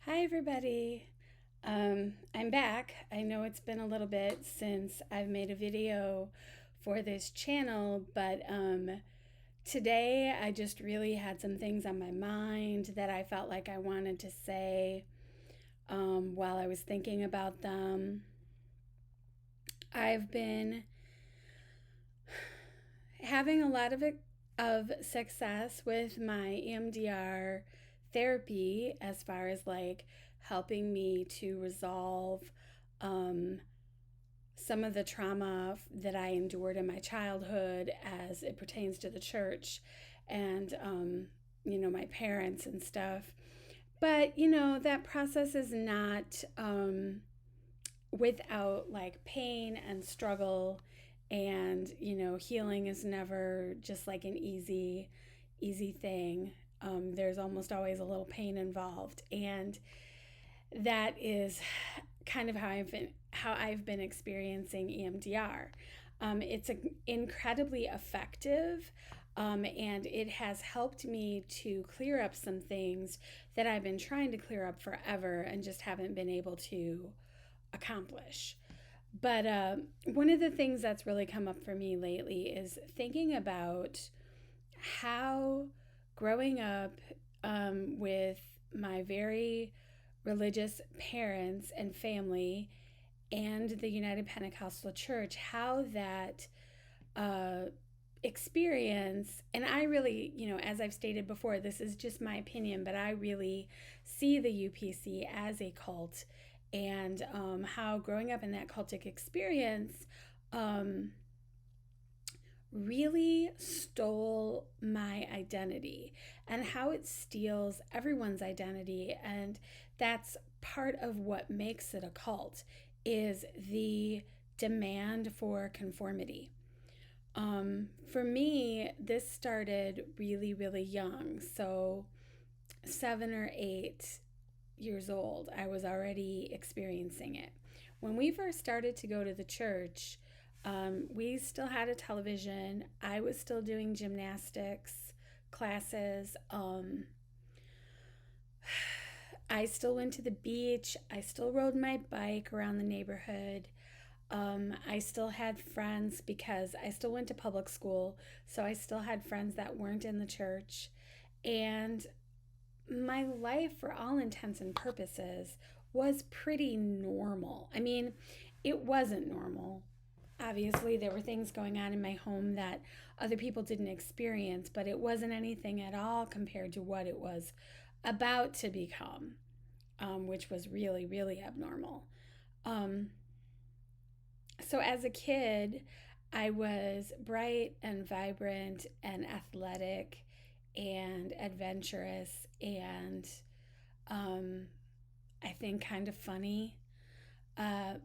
Hi, everybody. I'm back. I know it's been a little bit since I've made a video for this channel, but today I just really had some things on my mind that I felt like I wanted to say while I was thinking about them. I've been having a lot of success with my EMDR therapy as far as like helping me to resolve um, some of the trauma that I endured in my childhood as it pertains to the church and, my parents and stuff. But, that process is not without like pain and struggle. And, healing is never just like an easy thing. There's almost always a little pain involved. And that is kind of how I've been experiencing EMDR. It's incredibly effective, and it has helped me to clear up some things that I've been trying to clear up forever and just haven't been able to accomplish. But one of the things that's really come up for me lately is thinking about how growing up with my very religious parents and family and the United Pentecostal Church, how that uh, experience, and I really, as I've stated before, this is just my opinion, but I really see the UPC as a cult, and how growing up in that cultic experience um, really stole my identity and how it steals everyone's identity. And that's part of what makes it a cult is the demand for conformity. For me, this started really, really young. So 7 or 8 years old, I was already experiencing it. When we first started to go to the church, we still had a television. I was still doing gymnastics classes. I still went to the beach. I still rode my bike around the neighborhood. I still had friends because I still went to public school. So I still had friends that weren't in the church. And my life, for all intents and purposes, was pretty normal. I mean, it wasn't normal. Obviously, there were things going on in my home that other people didn't experience, but it wasn't anything at all compared to what it was about to become, which was really, really abnormal. Um, so, as a kid, I was bright and vibrant and athletic and adventurous and um, I think kind of funny. Uh,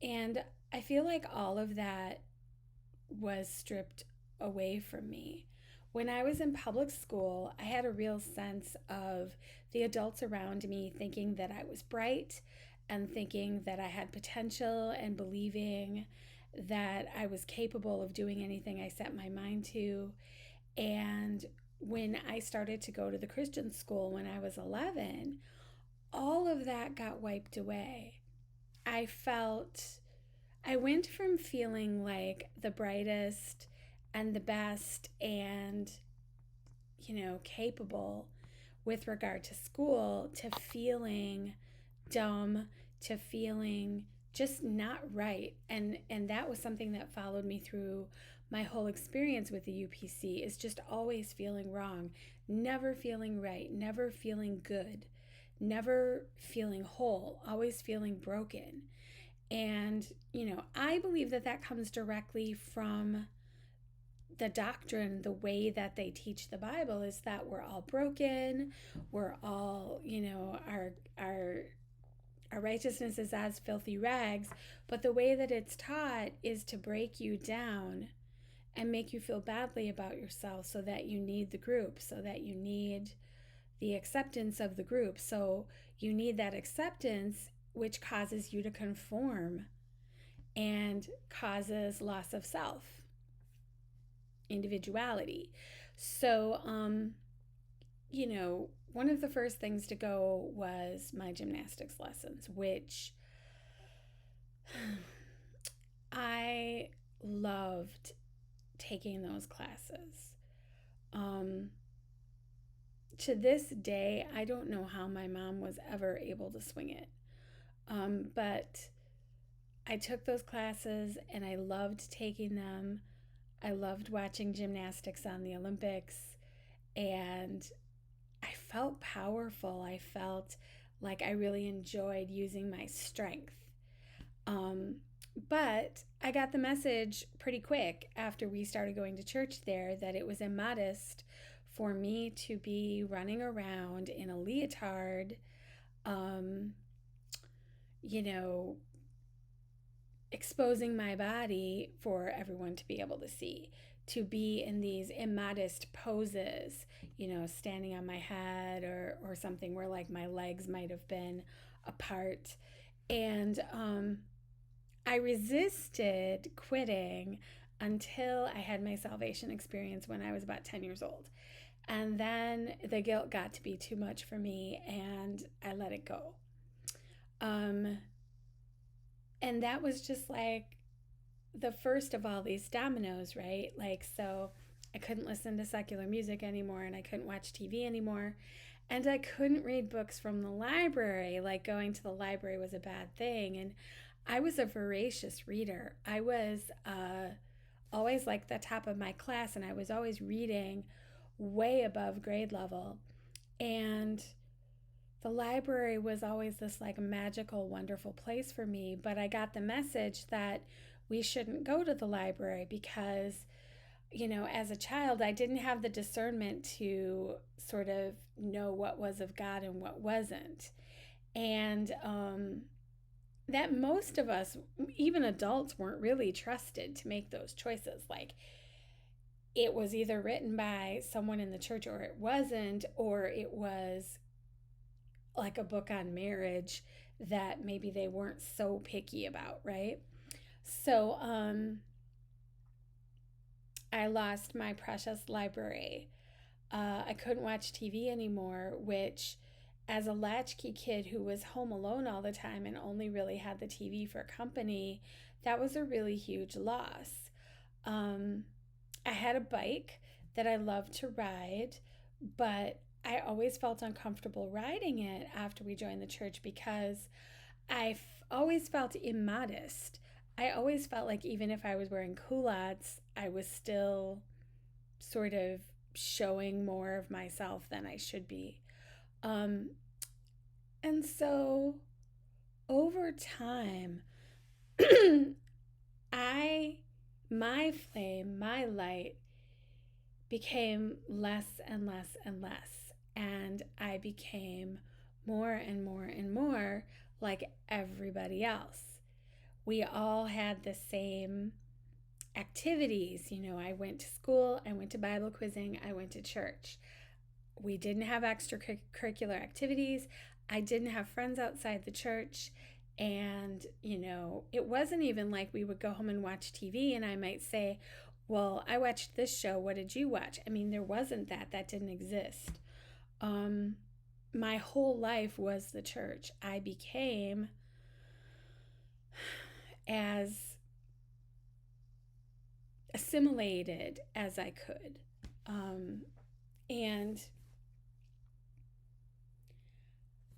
and I feel like all of that was stripped away from me. When I was in public school, I had a real sense of the adults around me thinking that I was bright and thinking that I had potential and believing that I was capable of doing anything I set my mind to. And when I started to go to the Christian school when I was 11, all of that got wiped away. I felt I went from feeling like the brightest and the best and, capable with regard to school to feeling dumb, to feeling just not right. And that was something that followed me through my whole experience with the UPC is just always feeling wrong, never feeling right, never feeling good, never feeling whole, always feeling broken. And, I believe that that comes directly from the doctrine, the way that they teach the Bible is that we're all broken, we're all, our righteousness is as filthy rags, but the way that it's taught is to break you down and make you feel badly about yourself so that you need the group, so that you need the acceptance of the group. So you need that acceptance, which causes you to conform and causes loss of self, individuality. So one of the first things to go was my gymnastics lessons, which I loved taking those classes. Um, to this day, I don't know how my mom was ever able to swing it. But I took those classes and I loved taking them. I loved watching gymnastics on the Olympics, and I felt powerful. I felt like I really enjoyed using my strength. Um, but I got the message pretty quick after we started going to church there that it was immodest for me to be running around in a leotard, um, you know, exposing my body for everyone to be able to see, to be in these immodest poses, standing on my head or something where like my legs might have been apart. And I resisted quitting until I had my salvation experience when I was about 10 years old. And then the guilt got to be too much for me and I let it go. And that was just like the first of all these dominoes, right? Like, so I couldn't listen to secular music anymore and I couldn't watch TV anymore. And I couldn't read books from the library. Like, going to the library was a bad thing. And I was a voracious reader. I was always like the top of my class, and I was always reading way above grade level. And the library was always this like magical, wonderful place for me. But I got the message that we shouldn't go to the library because, as a child, I didn't have the discernment to sort of know what was of God and what wasn't. And that most of us, even adults, weren't really trusted to make those choices. Like, it was either written by someone in the church or it wasn't, or it was like a book on marriage that maybe they weren't so picky about, right? So I lost my precious library. I couldn't watch TV anymore, which, as a latchkey kid who was home alone all the time and only really had the TV for company, that was a really huge loss. I had a bike that I loved to ride, but I always felt uncomfortable riding it after we joined the church because always felt immodest. I always felt like even if I was wearing culottes, I was still sort of showing more of myself than I should be. Um, and so over time, I, my flame, my light became less and less and less. And I became more and more and more like everybody else. We all had the same activities. I went to school, I went to Bible quizzing, I went to church. We didn't have extracurricular activities. I didn't have friends outside the church. And, it wasn't even like we would go home and watch TV and I might say, well, I watched this show. What did you watch? I mean, there wasn't that. That didn't exist. My whole life was the church. I became as assimilated as I could. And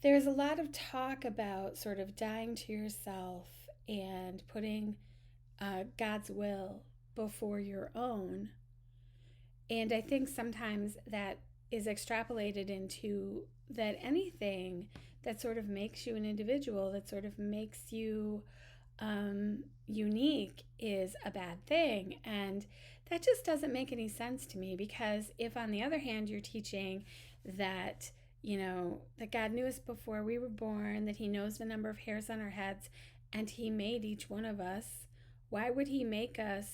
there's a lot of talk about sort of dying to yourself and putting God's will before your own. And I think sometimes that is extrapolated into that anything that sort of makes you an individual, that sort of makes you unique, is a bad thing. And that just doesn't make any sense to me, because if on the other hand you're teaching that, that God knew us before we were born, that he knows the number of hairs on our heads, and he made each one of us, why would he make us,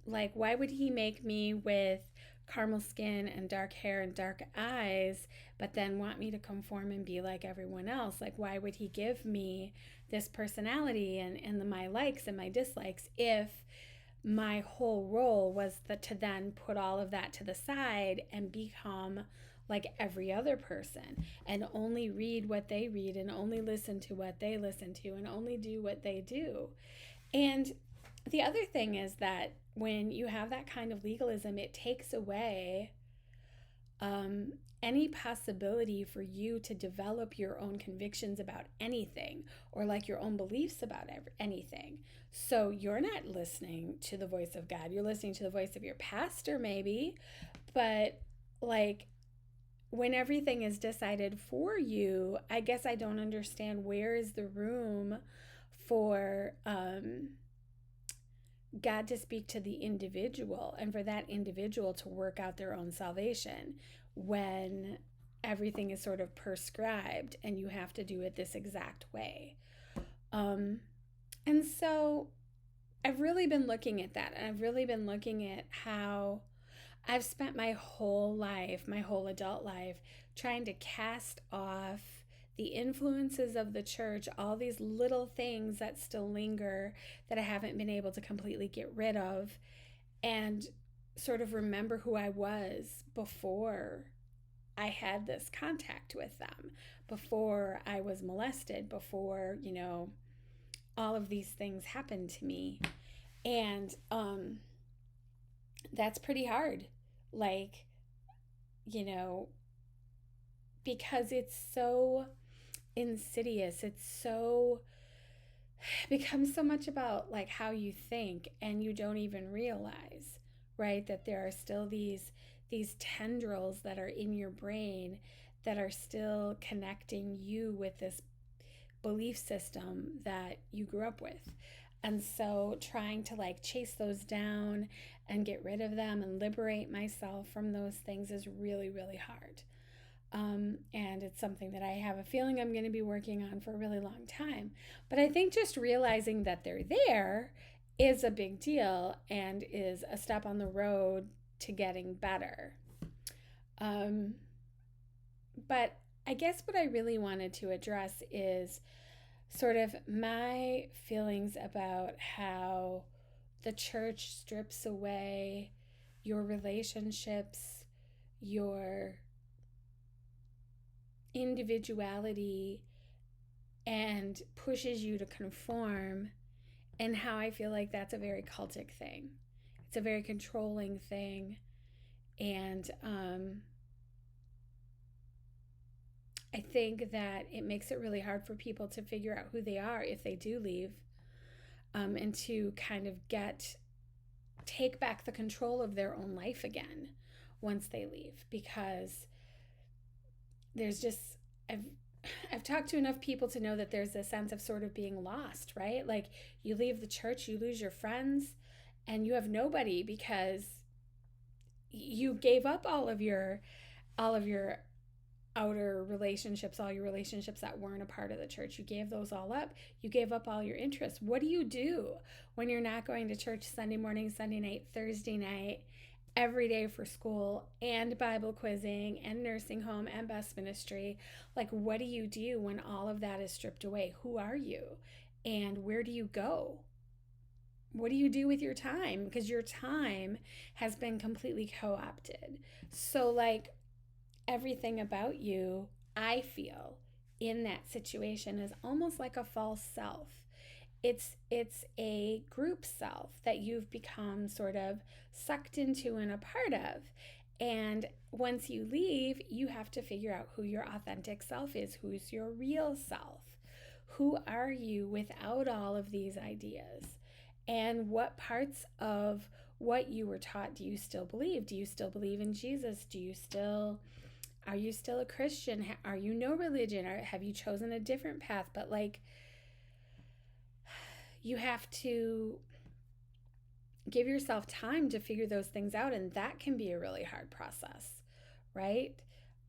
like, why would he make me with caramel skin and dark hair and dark eyes, but then want me to conform and be like everyone else? Like, why would he give me this personality and my likes and my dislikes if my whole role was that to then put all of that to the side and become like every other person and only read what they read and only listen to what they listen to and only do what they do. And the other thing is that when you have that kind of legalism, it takes away um, any possibility for you to develop your own convictions about anything or like your own beliefs about anything. So you're not listening to the voice of God. You're listening to the voice of your pastor, maybe, but like when everything is decided for you, I guess I don't understand where is the room for God to speak to the individual and for that individual to work out their own salvation when everything is sort of prescribed and you have to do it this exact way. Um, and so I've really been looking at that, and I've really been looking at how I've spent my whole life, my whole adult life, trying to cast off the influences of the church, all these little things that still linger that I haven't been able to completely get rid of, and sort of remember who I was before I had this contact with them, before I was molested, before, all of these things happened to me. And that's pretty hard. Like, you know, because it's so insidious. It becomes so much about like how you think, and you don't even realize, right, that there are still these tendrils that are in your brain that are still connecting you with this belief system that you grew up with. And so trying to like chase those down and get rid of them and liberate myself from those things is really, really hard. And it's something that I have a feeling I'm going to be working on for a really long time. But I think just realizing that they're there is a big deal and is a step on the road to getting better. But I guess what I really wanted to address is sort of my feelings about how the church strips away your relationships, your individuality, and pushes you to conform, and how I feel like that's a very cultic thing. It's a very controlling thing. And I think that it makes it really hard for people to figure out who they are if they do leave, and to kind of take back the control of their own life again once they leave, because there's just I've talked to enough people to know that there's a sense of sort of being lost, right? Like you leave the church, you lose your friends, and you have nobody because you gave up all of your outer relationships, all your relationships that weren't a part of the church. You gave those all up. You gave up all your interests. What do you do when you're not going to church Sunday morning, Sunday night, Thursday night, every day for school and Bible quizzing and nursing home and best ministry? Like, what do you do when all of that is stripped away? Who are you? And where do you go? What do you do with your time? Because your time has been completely co-opted. So, like, everything about you, I feel, in that situation is almost like a false self. It's a group self that you've become sort of sucked into and a part of. And once you leave, you have to figure out who your authentic self is. Who's your real self? Who are you without all of these ideas? And what parts of what you were taught do you still believe? Do you still believe in Jesus? Are you still a Christian? Are you no religion? Or have you chosen a different path? But like, you have to give yourself time to figure those things out, and that can be a really hard process, right?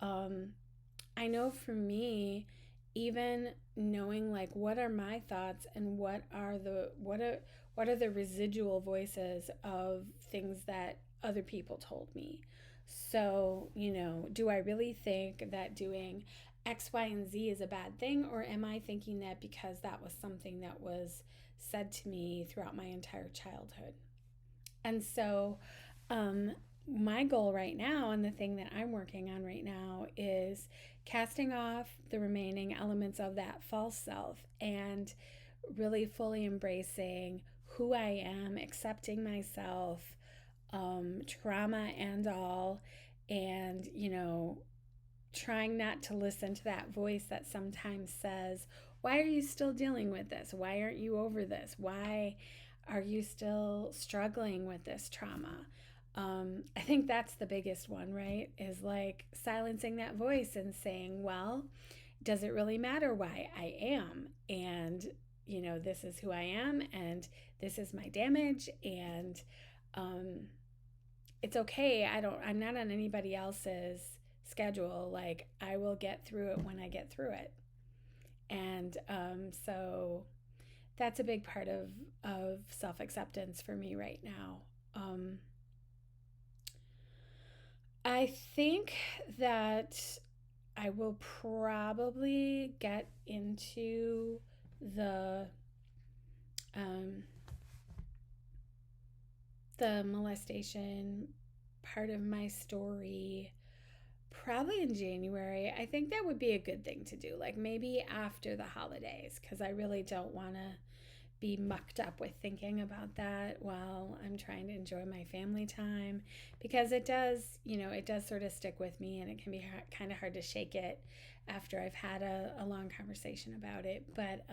I know for me, even knowing like what are my thoughts and what are the residual voices of things that other people told me. So, do I really think that doing X, Y, and Z is a bad thing, or am I thinking that because that was something that was said to me throughout my entire childhood? And so, um, my goal right now, and the thing that I'm working on right now, is casting off the remaining elements of that false self and really fully embracing who I am, accepting myself, trauma and all, and, trying not to listen to that voice that sometimes says, why are you still dealing with this? Why aren't you over this? Why are you still struggling with this trauma? I think that's the biggest one, right? Is like silencing that voice and saying, well, does it really matter why I am? And, this is who I am, and this is my damage, and um, it's okay. I'm not on anybody else's schedule. Like, I will get through it when I get through it. And so that's a big part of self acceptance for me right now. Um, I think that I will probably get into the um, the molestation part of my story probably in January. I think that would be a good thing to do, like maybe after the holidays, because I really don't want to be mucked up with thinking about that while I'm trying to enjoy my family time, because it does sort of stick with me, and it can be kind of hard to shake it after I've had a long conversation about it. But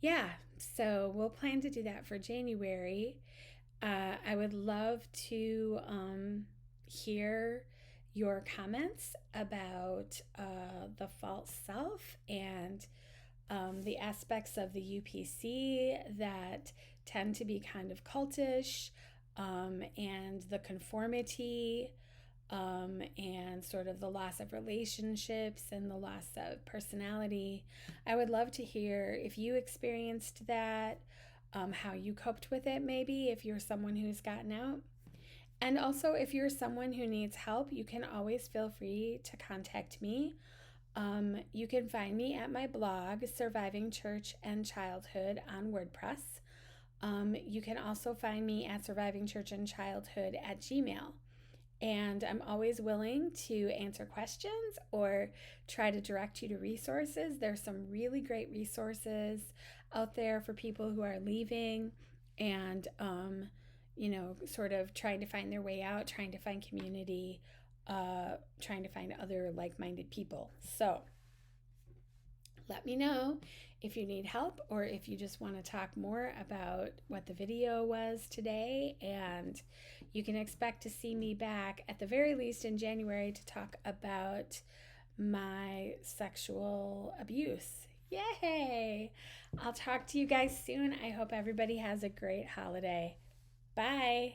yeah, so we'll plan to do that for January. I would love to hear your comments about the false self and the aspects of the UPC that tend to be kind of cultish, and the conformity, and sort of the loss of relationships and the loss of personality. I would love to hear if you experienced that, how you coped with it, maybe if you're someone who's gotten out. And also, if you're someone who needs help, you can always feel free to contact me. You can find me at my blog, Surviving Church and Childhood, on WordPress. You can also find me at Surviving Church and Childhood at Gmail. And I'm always willing to answer questions or try to direct you to resources. There's some really great resources out there for people who are leaving and, sort of trying to find their way out, trying to find community, trying to find other like minded people. So let me know if you need help or if you just want to talk more about what the video was today. And you can expect to see me back at the very least in January to talk about my sexual abuse. Yay! I'll talk to you guys soon. I hope everybody has a great holiday. Bye.